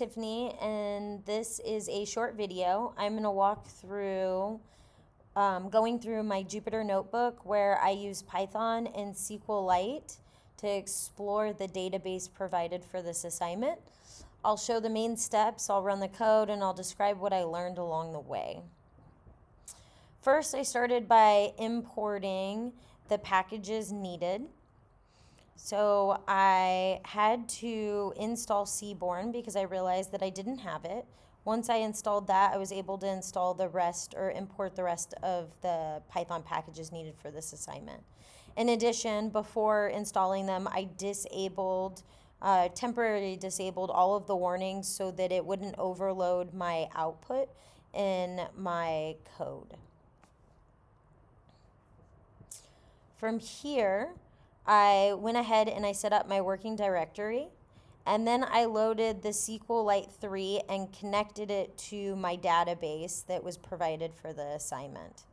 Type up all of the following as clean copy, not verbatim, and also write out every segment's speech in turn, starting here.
Tiffany, and this is a short video. I'm going to walk through going through my Jupyter notebook where I use Python and SQLite to explore the database provided for this assignment. I'll show the main steps, I'll run the code, and I'll describe what I learned along the way. First, I started by importing the packages needed. So I had to install Seaborn because I realized that I didn't have it. Once I installed that, I was able to install the rest or import the rest of the Python packages needed for this assignment. In addition, before installing them, I temporarily disabled all of the warnings so that it wouldn't overload my output in my code. From here, I went ahead and I set up my working directory, and then I loaded the SQLite 3 and connected it to my database that was provided for the assignment.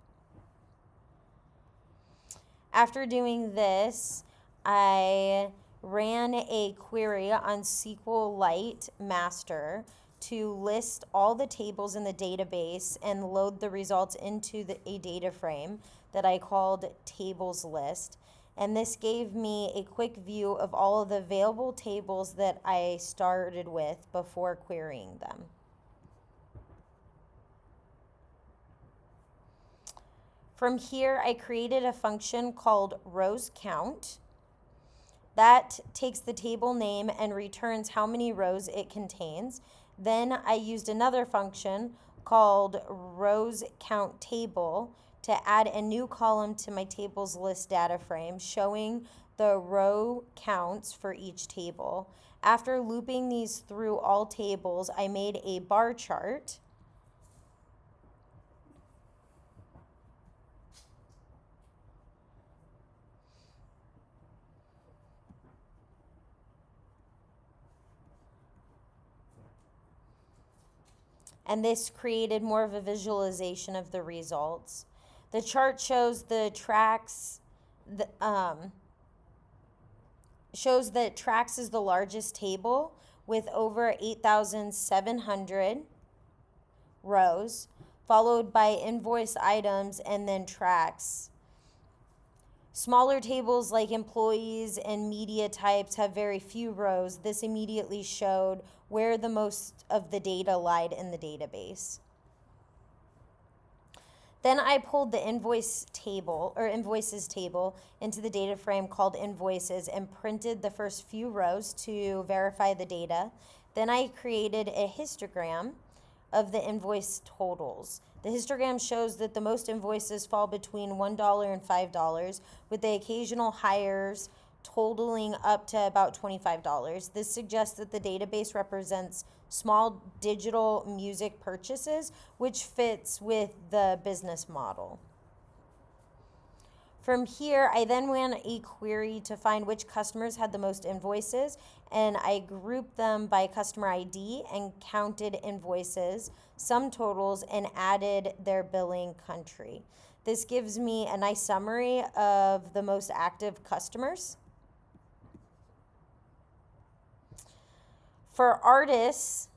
After doing this, I ran a query on SQLite master to list all the tables in the database and load the results into a data frame that I called tables list. And this gave me a quick view of all of the available tables that I started with before querying them. From here, I created a function called rows count that takes the table name and returns how many rows it contains. Then I used another function called rows count table to add a new column to my tables list data frame showing the row counts for each table. After looping these through all tables, I made a bar chart. And this created more of a visualization of the results. The chart shows the tracks, shows that tracks is the largest table with over 8,700 rows, followed by invoice items and then tracks. Smaller tables like employees and media types have very few rows. This immediately showed where the most of the data lied in the database. Then I pulled the invoices table into the data frame called invoices and printed the first few rows to verify the data. Then I created a histogram of the invoice totals. The histogram shows that the most invoices fall between $1 and $5, with the occasional hires totaling up to about $25. This suggests that the database represents small digital music purchases, which fits with the business model. From here, I then ran a query to find which customers had the most invoices, and I grouped them by customer ID and counted invoices, sum totals, and added their billing country. This gives me a nice summary of the most active customers. For artists,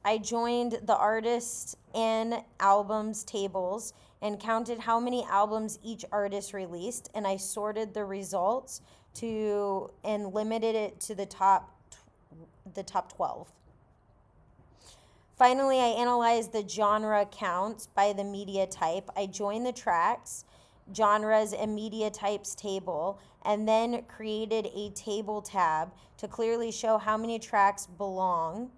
I joined the artists and albums tables and counted how many albums each artist released, and I sorted the results and limited it to the top 12. Finally, I analyzed the genre counts by the media type. I joined the tracks, genres, and media types table, and then created a table tab to clearly show how many tracks belong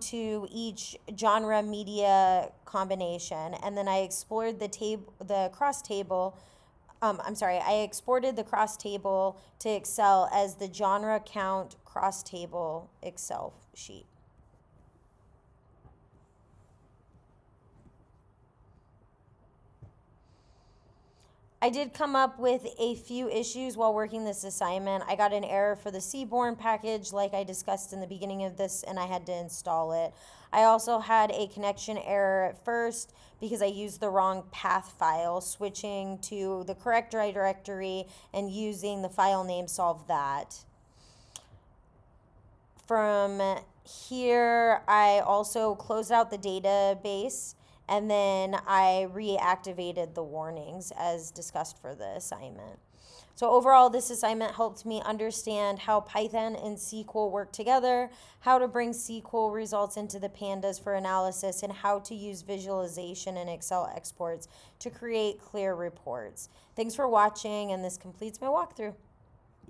to each genre media combination. And then I explored I exported the cross table to Excel as the genre count cross table Excel sheet. I did come up with a few issues while working this assignment. I got an error for the Seaborn package like I discussed in the beginning of this, and I had to install it. I also had a connection error at first because I used the wrong path file. Switching to the correct directory and using the file name solved that. From here, I also closed out the database and then I reactivated the warnings as discussed for the assignment. So overall, this assignment helped me understand how Python and SQL work together, how to bring SQL results into the pandas for analysis, and how to use visualization and Excel exports to create clear reports. Thanks for watching, and this completes my walkthrough.